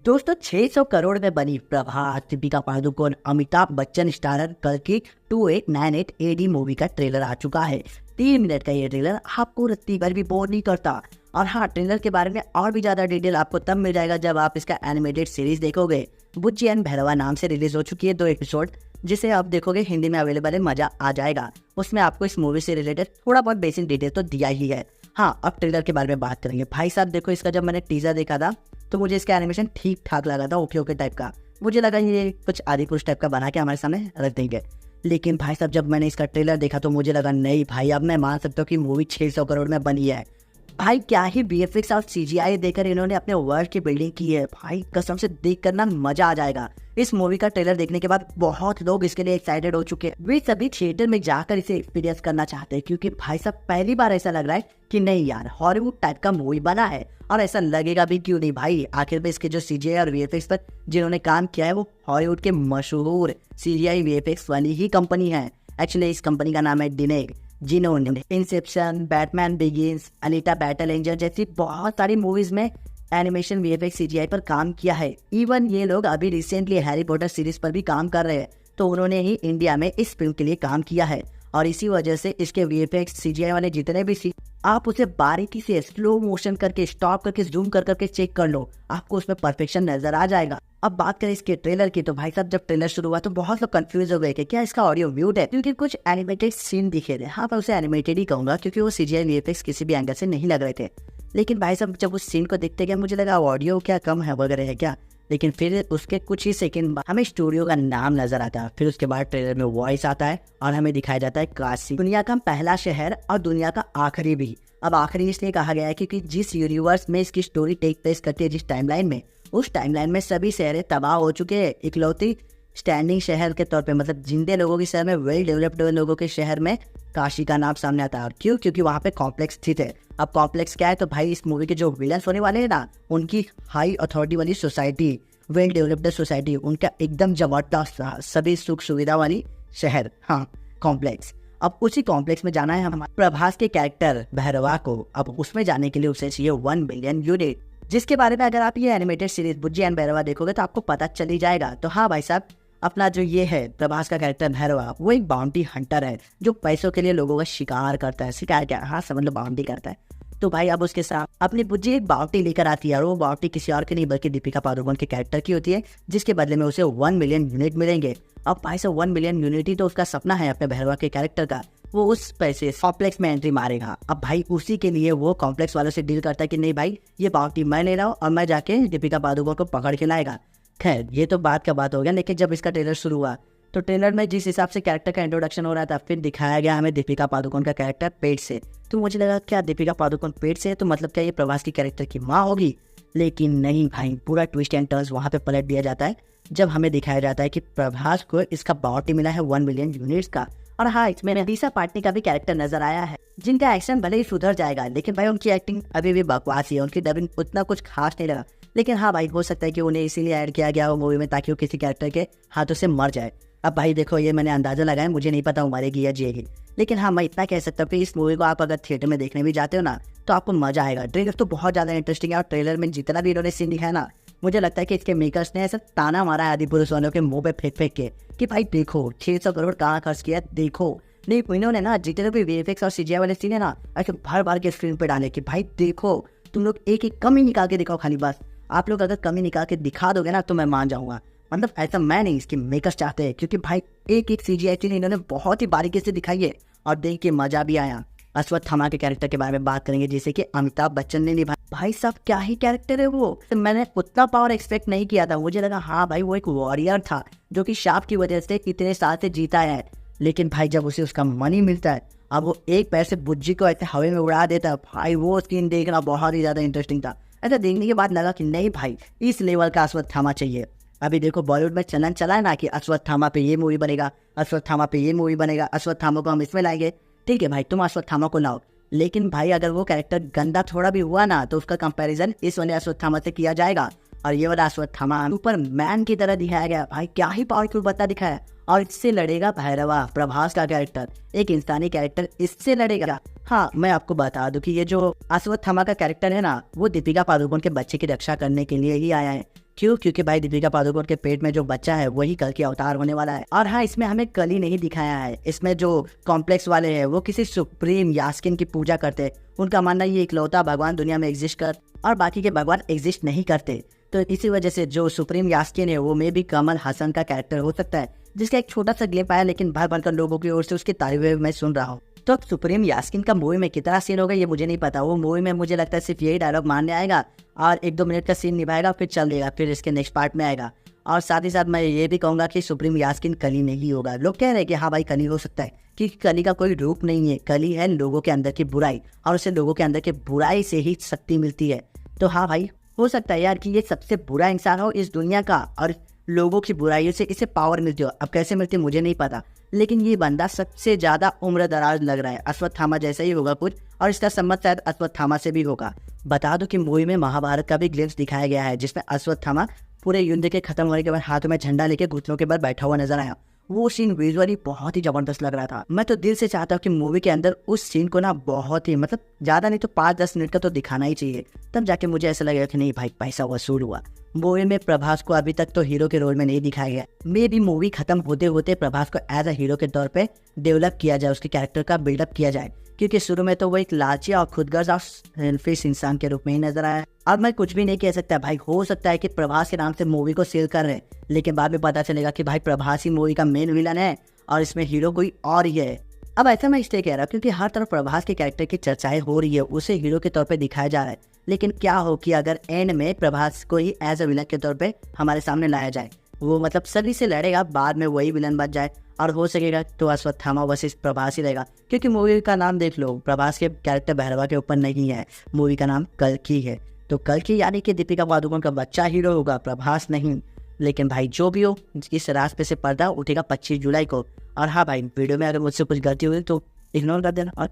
दोस्तों 600 करोड़ में बनी प्रभास, दीपिका पादुकोण, अमिताभ बच्चन स्टारर कल्कि 2898 एडी मूवी का ट्रेलर आ चुका है। 3 मिनट का ये ट्रेलर आपको रत्ती भर भी बोर नहीं करता। और हाँ, ट्रेलर के बारे में और भी ज्यादा डिटेल आपको तब मिल जाएगा जब आप इसका एनिमेटेड सीरीज देखोगे। बुच्ची एंड भैरवा नाम से रिलीज हो चुकी है 2 एपिसोड, जिसे आप देखोगे हिंदी में अवेलेबल है, मजा आ जाएगा। उसमें आपको इस मूवी से रिलेटेड थोड़ा बहुत बेसिक डिटेल तो दिया ही है। हाँ, अब ट्रेलर के बारे में बात करेंगे। भाई साहब देखो, इसका जब मैंने टीजर देखा था तो मुझे इसका एनिमेशन ठीक ठाक लगा था, ओके ओके टाइप का। मुझे लगा ये कुछ आदि पुरुष टाइप का बना के हमारे सामने रख देंगे। लेकिन भाई साहब जब मैंने इसका ट्रेलर देखा तो मुझे लगा नहीं भाई, अब मैं मान सकता हूँ कि मूवी 600 करोड़ में बनी है। भाई क्या ही VFX और CGI देकर इन्होंने अपने वर्ल्ड की बिल्डिंग की है। भाई कसम से देख कर ना मजा आ जाएगा। इस मूवी का ट्रेलर देखने के बाद बहुत लोग इसके लिए एक्साइटेड हो चुके हैं। वे सभी थिएटर में जाकर इसे एक्सपीरियंस करना चाहते हैं, क्योंकि भाई साहब पहली बार ऐसा लग रहा है कि नहीं यार, हॉलीवुड टाइप का मूवी बना है। और ऐसा लगेगा भी क्यों नहीं भाई, आखिर में इसके जो CGI और VFX पर जिन्होंने काम किया है वो हॉलीवुड के मशहूर CGI VFX वाली ही कंपनी है। एक्चुअली इस कंपनी का नाम है डिनेग, जिन्होंने Inception, Batman begins, Anita battle angel जैसी बहुत सारी मूवीज में एनिमेशन VFX CGI पर काम किया है। इवन ये लोग अभी रिसेंटली हैरी पॉटर सीरीज पर भी काम कर रहे हैं, तो उन्होंने ही इंडिया में इस फिल्म के लिए काम किया है। और इसी वजह से इसके VFX CGI वाले जितने भी सीन आप उसे बारीकी से स्लो मोशन करके, स्टॉप करके, जूम कर करके चेक कर लो, आपको उसमें परफेक्शन नजर आ जाएगा। अब बात करें इसके ट्रेलर की, तो भाई साहब जब ट्रेलर शुरू हुआ तो बहुत लोग कंफ्यूज हो गए कि क्या इसका ऑडियो म्यूट है, क्योंकि कुछ एनिमेटेड सीन दिखे थे। हाँ, मैं उसे एनिमेटेड ही कहूंगा, क्योंकि वो CGI VFX किसी भी एंगल से नहीं लग रहे थे। लेकिन भाई साहब जब उस सीन को देखते गए मुझे लगा ऑडियो क्या कम है वगैरह है क्या। लेकिन फिर उसके कुछ ही सेकंड बाद हमें स्टूडियो का नाम नजर आता है। फिर उसके बाद ट्रेलर में वॉइस आता है और हमें दिखाया जाता है काशी, दुनिया का पहला शहर और दुनिया का आखिरी भी। अब आखिरी इसलिए कहा गया है क्योंकि जिस यूनिवर्स में इसकी स्टोरी टेक प्लेस करती है, जिस टाइमलाइन में, उस टाइमलाइन में सभी शहर तबाह हो चुके हैं। इकलौती स्टैंडिंग शहर के तौर पे, मतलब जिंदे लोगों के शहर में, वेल डेवलप्ड लोगों के शहर में काशी का नाम सामने आता है। और क्यों? क्योंकि वहाँ पे कॉम्प्लेक्स स्थित है। अब कॉम्प्लेक्स क्या है, तो भाई इस मूवी के जो विलन्स होने वाले हैं ना, उनकी हाई अथॉरिटी वाली सोसाइटी, वेल डेवलप्ड सोसाइटी, उनका एकदम जबरदस्त सभी सुख सुविधा वाली शहर, हाँ कॉम्प्लेक्स। अब उसी कॉम्प्लेक्स में जाना है हमारे प्रभास के कैरेक्टर भैरवा को। अब उसमें जाने के लिए उसे चाहिए 1 बिलियन यूनिट, जिसके बारे में अगर आप ये एनिमेटेड सीरीज बुच्ची एंड भैरवा देखोगे तो आपको पता चल ही जाएगा। तो हाँ भाई साहब, अपना जो ये है प्रभास का कैरेक्टर भैरवा, वो एक बाउंटी हंटर है जो पैसों के लिए लोगों का शिकार करता है। शिकार क्या, हाँ समझ लो, बाउंटी करता है। तो भाई अब उसके साथ अपनी बुच्ची एक बाउंटी लेकर आती है, और वो बाउंटी किसी और की नहीं बल्कि दीपिका पादुकोण के कैरेक्टर की होती है, जिसके बदले में उसे 1 मिलियन यूनिट मिलेंगे। अब भाई साहब 1 मिलियन यूनिट ही तो उसका सपना है अपने भैरवा के कैरेक्टर का। वो उस पैसे कॉम्प्लेक्स में एंट्री मारेगा। अब भाई उसी के लिए वो कॉम्प्लेक्स वालों से डील करता है कि नहीं भाई, ये बाउंटी मैं ले रहा हूँ और मैं जाके दीपिका पादुकोण को पकड़ के लाएगा। खैर ये तो बात का बात हो गया। लेकिन जब इसका ट्रेलर शुरू हुआ तो ट्रेलर में जिस हिसाब से कैरेक्टर का इंट्रोडक्शन हो रहा था, फिर दिखाया गया हमें दीपिका पादुकोण का कैरेक्टर पेट से। तो मुझे लगा क्या दीपिका पादुकोण पेट से है, तो मतलब क्या ये प्रभास की कैरेक्टर की माँ होगी। लेकिन नहीं भाई, पूरा ट्विस्ट एंड टर्न्स वहाँ पे पलट दिया जाता है जब हमें दिखाया जाता है कि प्रभास को इसका बाउंटी मिला है 1 मिलियन यूनिट्स का। और हाँ, इसमें दिशा पाटनी का भी कैरेक्टर नजर आया है, जिनका एक्शन भले ही सुधर जाएगा, लेकिन भाई उनकी एक्टिंग अभी भी बकवास ही है। उनकी डबिंग उतना कुछ खास नहीं लगा। लेकिन हाँ भाई, हो सकता है कि उन्हें इसीलिए ऐड किया गया वो मूवी में ताकि वो किसी कैरेक्टर के हाथों से मर जाए। अब भाई देखो, ये मैंने अंदाजा लगाया, मुझे नहीं पता वो मरेगी या जिएगी। लेकिन हाँ, मैं इतना कह सकता हूँ कि इस मूवी को आप अगर थिएटर में देखने भी जाते हो ना, तो आपको मजा आएगा। ट्रेलर तो बहुत ज़्यादा इंटरेस्टिंग है, और ट्रेलर में जितना भी इन्होंने सीन दिखाया ना, मुझे लगता है कि इसके मेकर्स ने ऐसा ताना मारा है आदि पुरुष वालों के मुंह पे फेंक फेंक के कि भाई देखो 600 करोड़ कहाँ खर्च किया, देखो। नहीं, इन्होंने ना जितने भी VFX और CGI वाले सीन है ना, ऐसे भर भर के स्क्रीन पे डाले कि भाई देखो, तुम लोग एक एक कमी निकाल के दिखाओ। खाली बस आप लोग अगर कमी निकाल के दिखा दोगे ना तो मैं मान जाऊंगा। मतलब ऐसा मैं नहीं, इसके मेकर्स चाहते हैं, क्योंकि भाई एक एक CGI सीन इन्होंने बहुत ही बारीकी से दिखाई है और देख के मजा भी आया। अश्वत्थामा के कैरेक्टर के बारे में बात करेंगे, जिसे कि अमिताभ बच्चन ने निभाया। भाई साहब क्या ही कैरेक्टर है वो, तो मैंने उतना पावर एक्सपेक्ट नहीं किया था। मुझे लगा हाँ भाई, वो एक वॉरियर था जो कि शाप की वजह से इतने साल से जीता है। लेकिन भाई जब उसे उसका मनी मिलता है, अब वो एक पैर से बुज्जी को ऐसे हवा में उड़ा देता है, भाई वो सीन देखना बहुत ही ज्यादा इंटरेस्टिंग था। ऐसा देखने के बाद लगा कि नहीं भाई, इस लेवल का अश्वत्थामा चाहिए। अभी देखो बॉलीवुड में चलन चला है ना कि अश्वत्थामा पे ये मूवी बनेगा, अश्वत्थामा पे ये मूवी बनेगा, अश्वत्थामा को हम इसमें लाएंगे। ठीक है भाई, तुम अश्वत्थामा को लाओ, लेकिन भाई अगर वो कैरेक्टर गंदा थोड़ा भी हुआ ना, तो उसका कंपैरिजन इस वाले अश्वत्थामा से किया जाएगा। और ये वाला अश्वत्थामा सुपर मैन की तरह दिखाया गया। भाई क्या ही पावरफुल बता दिखाया। और इससे लड़ेगा भैरवा, प्रभास का कैरेक्टर, एक इंसानी कैरेक्टर इससे लड़ेगा। हाँ, मैं आपको बता दूं कि ये जो अश्वत्थामा का कैरेक्टर है ना, वो दीपिका पादुकोण के बच्चे की रक्षा करने के लिए ही आया है। क्यों? क्योंकि भाई दीपिका पादुकोण के पेट में जो बच्चा है वही कल की अवतार होने वाला है। और हाँ, इसमें हमें कल ही नहीं दिखाया है, इसमें जो कॉम्प्लेक्स वाले हैं वो किसी सुप्रीम यास्किन की पूजा करते हैं। उनका मानना ये इकलौता भगवान दुनिया में एग्जिस्ट कर और बाकी के भगवान एग्जिस्ट नहीं करते। तो इसी वजह से जो सुप्रीम यास्किन है वो में भी कमल हसन का कैरेक्टर हो सकता है, जिसका एक छोटा सा ग्लिप आया लेकिन भर भर कर लोगों की ओर से उसकी तारीफें मैं सुन रहा हूँ। तो अब सुप्रीम यास्किन का मूवी में कितना सीन होगा ये मुझे नहीं पता। वो मूवी में मुझे लगता है सिर्फ यही डायलॉग मारने आएगा और 1-2 मिनट का सीन निभाएगा, फिर चल देगा, फिर इसके नेक्स्ट पार्ट में आएगा। और साथ ही साथ मैं ये भी कहूँगा कि सुप्रीम यास्किन कली नहीं होगा। लोग कह रहे हैं कि हाँ भाई कली हो सकता है, क्योंकि कली का कोई रूप नहीं है, कली है लोगों के अंदर की बुराई, और उसे लोगों के अंदर की बुराई से ही शक्ति मिलती है। तो हाँ भाई, हो सकता है यार कि ये सबसे बुरा इंसान हो इस दुनिया का और लोगों की बुराइयों से इसे पावर मिलती हो। अब कैसे मिलती है मुझे नहीं पता, लेकिन ये बंदा सबसे ज्यादा उम्र दराज लग रहा है, अश्वत्थामा जैसा ही होगा कुछ, और इसका संबंध शायद अश्वत्थामा से भी होगा। बता दो कि मूवी में महाभारत का भी ग्लिम्स दिखाया गया है, जिसमें अश्वत्थामा पूरे युद्ध के खत्म होने के बाद हाथों में झंडा लेके घुटनों के बल बैठा हुआ नजर आया। वो सीन विजुअली बहुत ही जबरदस्त लग रहा था। मैं तो दिल से चाहता हूँ कि मूवी के अंदर उस सीन को ना बहुत ही मतलब ज्यादा नहीं तो 5-10 मिनट का तो दिखाना ही चाहिए, तब जाके मुझे ऐसा लगेगा कि नहीं भाई पैसा वसूल हुआ। मूवी में प्रभास को अभी तक तो हीरो के रोल में नहीं दिखाया गया। मे भी मूवी खत्म होते होते प्रभास को एज अ हीरो के तौर पे डेवलप किया जाए, उसके कैरेक्टर का बिल्डअप किया जाए, क्योंकि शुरू में तो वो एक लालची और खुदगर्ज और सेल्फिश इंसान के रूप में ही नजर आया। अब मैं कुछ भी नहीं कह सकता भाई, हो सकता है कि प्रभास के नाम से मूवी को सेल कर रहे हैं, लेकिन बाद में पता चलेगा कि भाई प्रभास ही मूवी का मेन विलन है और इसमें हीरो कोई और ही है। अब ऐसा मैं इसलिए कह रहा हूँ क्योंकि हर तरफ प्रभास के कैरेक्टर की चर्चाएं हो रही है, उसे हीरो के तौर पे दिखाया जा रहा है। लेकिन क्या हो कि अगर एंड में प्रभास को ही एज अ विलन के तौर पे हमारे सामने लाया जाए, वो मतलब सभी से लड़ेगा, बाद में वही विलन बन जाए, और हो सकेगा तो अश्वत्थामा वर्सेस प्रभास ही रहेगा। क्योंकि मूवी का नाम देख लो, प्रभास के कैरेक्टर भैरवा के ऊपर नहीं है, मूवी का नाम कल्कि है। तो कल्कि यानी कि दीपिका पादुकोण का बच्चा हीरो होगा, प्रभास नहीं। लेकिन भाई जो भी हो, इस रास्ते से पर्दा उठेगा 25 जुलाई को। और हाँ भाई, वीडियो में अगर मुझसे कुछ गलती हुई तो इग्नोर कर देना। और